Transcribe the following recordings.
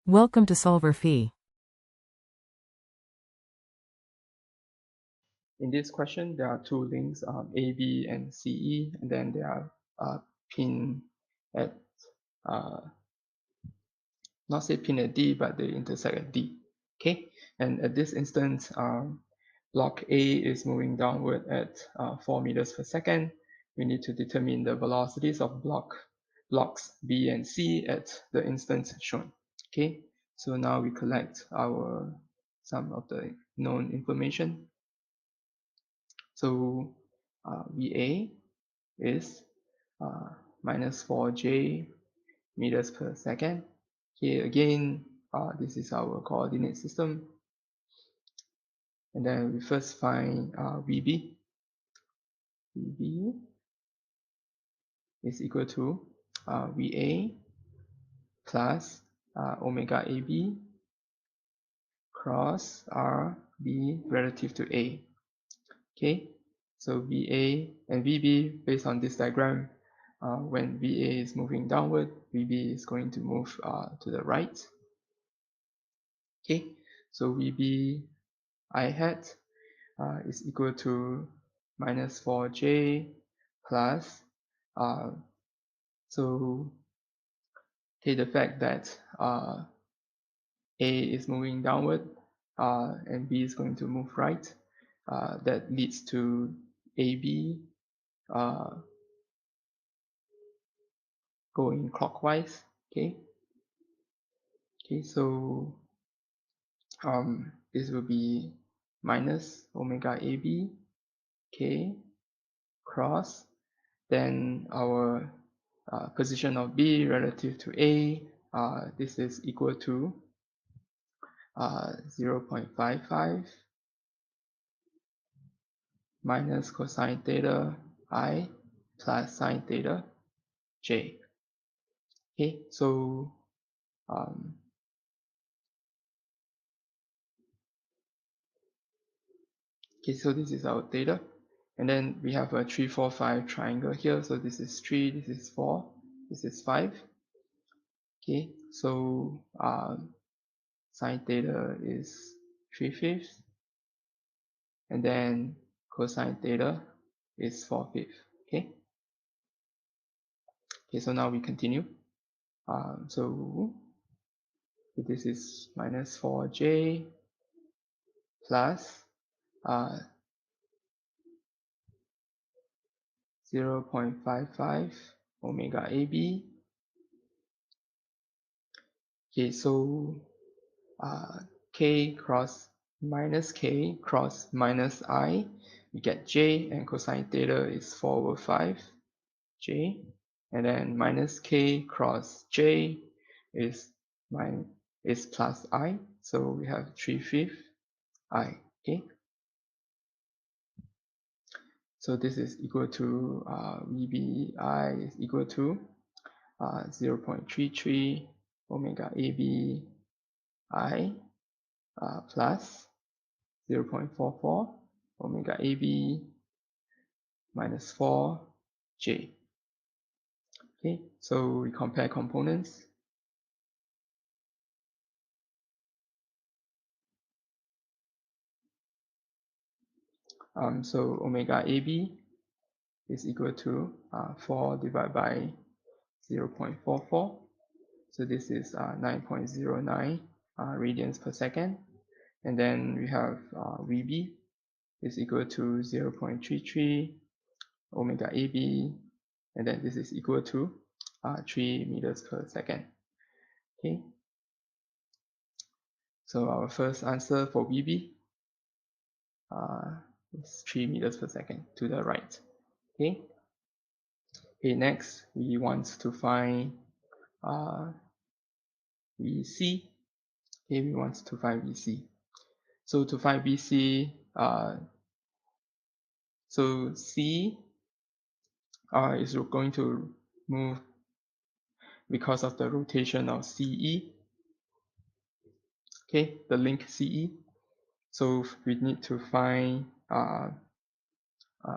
Welcome to solverfy. In this question, there are two links, A, B, and CE, and then they are pinned at, not say pinned at D, but they intersect at D. Okay, and at this instance, block A is moving downward at 4 meters per second. We need to determine the velocities of blocks B and C at the instance shown. Okay, so now we collect some of the known information. So VA is minus 4j meters per second. Here again, this is our coordinate system. And then we first find VB. VB is equal to VA plus omega AB cross RB relative to A. Okay, so VA and VB based on this diagram, when VA is moving downward, VB is going to move to the right. Okay, so VB I hat is equal to minus 4j plus, so take the fact that A is moving downward and B is going to move right. That leads to AB going clockwise. Okay, so this will be minus omega AB K cross, then our position of B relative to A, this is equal to 0.55 minus cosine theta I plus sine theta J. Okay, so so this is our theta, and then we have a 3, 4, 5 triangle here. So this is 3, this is 4, this is 5. Okay, so sine theta is 3/5, and then cosine theta is 4/5. Okay, so now we continue. So this is minus 4j plus 0.55 omega AB. Okay, so k cross minus minus I, we get j, and cosine theta is 4/5j, and then minus k cross j is plus I, so we have 3/5 I. Okay, so this is equal to VBI is equal to 0.33 omega AB I plus 0.44 omega AB minus 4j. Okay, so we compare components. So omega AB is equal to 4 divided by 0.44. So this is 9.09 radians per second. And then we have VB is equal to 0.33 omega AB, and then this is equal to 3 meters per second. Okay, so our first answer for VB is 3 meters per second to the right. Okay, next we want to find VC. Okay, we want to find VC. So to find VC, so C is going to move because of the rotation of CE. Okay, the link CE. So we need to find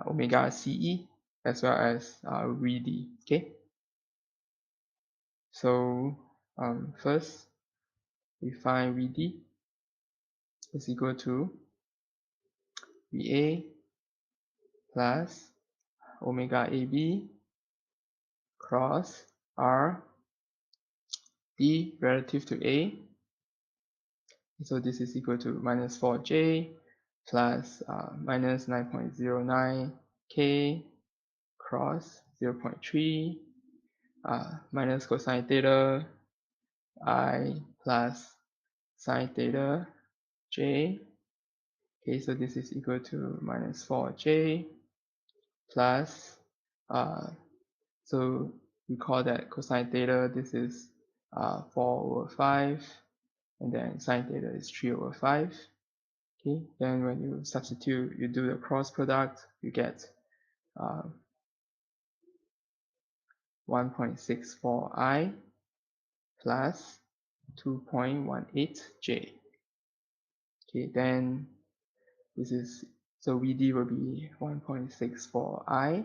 omega CE as well as VD. Okay, so first we find VD is equal to VA plus omega AB cross R D relative to A. So this is equal to minus 4J plus minus 9.09 K cross 0.3 minus cosine theta I plus sine theta J. Okay, so this is equal to minus 4J plus, so we call that cosine theta, this is 4/5, and then sine theta is 3/5. Okay, then when you substitute, you do the cross product, you get 1.64I plus 2.18J. Okay, then this is, so VD will be 1.64I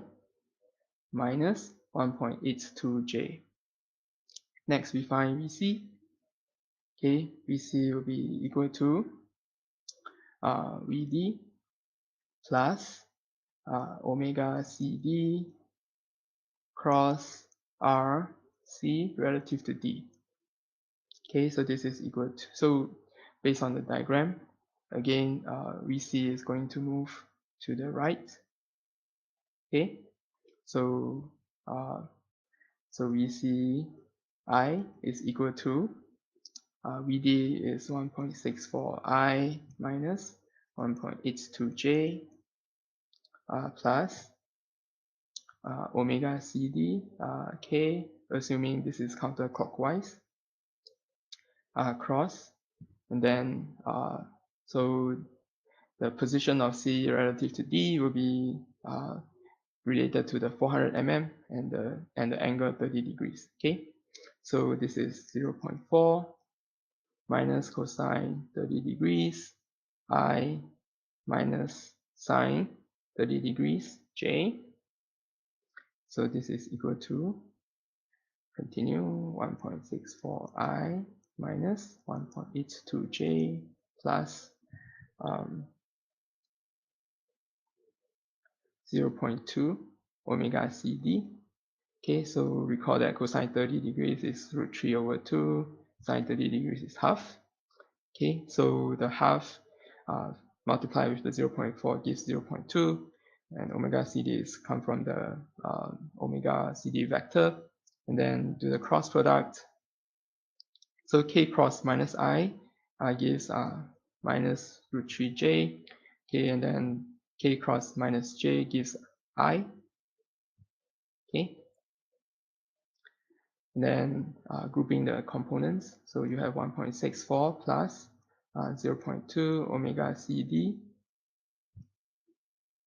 minus 1.82J. Next, we find VC. Okay, VC will be equal to VD plus omega CD cross RC relative to D. Okay, so this is equal to, so based on the diagram, again, VC is going to move to the right. Okay, so VC I is equal to VD is 1.64I minus 1.82J plus omega CD K, assuming this is counterclockwise, cross, and then so the position of C relative to D will be related to the 400 mm and the angle 30 degrees. Okay, so this is 0.4 minus cosine 30 degrees I minus sine 30 degrees J. So this is equal to, continue, 1.64I minus 1.82J plus 0.2 omega CD. Okay, so recall that cosine 30 degrees is root 3/2, sine 30 degrees is half. Okay, so the half multiplied with the 0.4 gives 0.2, and omega CD is come from the omega CD vector, and then do the cross product. So K cross minus I gives minus root 3J, okay, and then K cross minus J gives I. Okay, and then grouping the components, so you have 1.64 plus 0.2 omega CD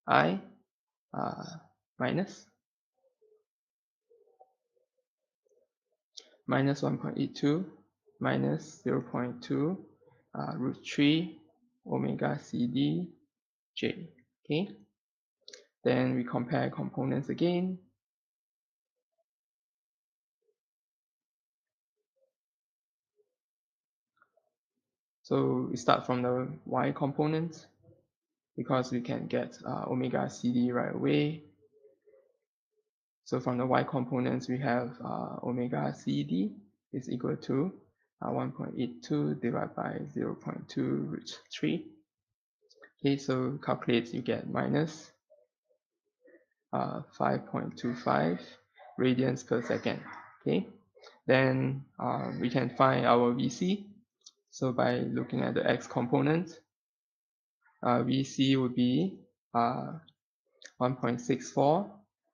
I minus 1.82 minus 0.2 root 3 omega CD J. Okay, then we compare components again. So we start from the Y component because we can get omega CD right away. So from the Y components, we have omega CD is equal to 1.82 divided by 0.2 root 3. Okay, so calculate, you get minus 5.25 radians per second. Okay, then we can find our VC. So by looking at the X component, VC would be 1.64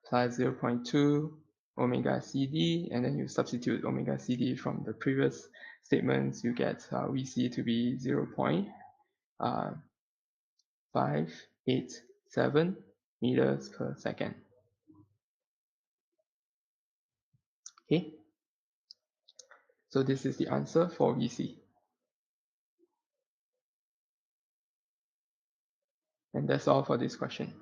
plus 0.2 omega CD, and then you substitute omega CD from the previous statements, you get VC to be 0.587 meters per second. Okay, so this is the answer for VC. And that's all for this question.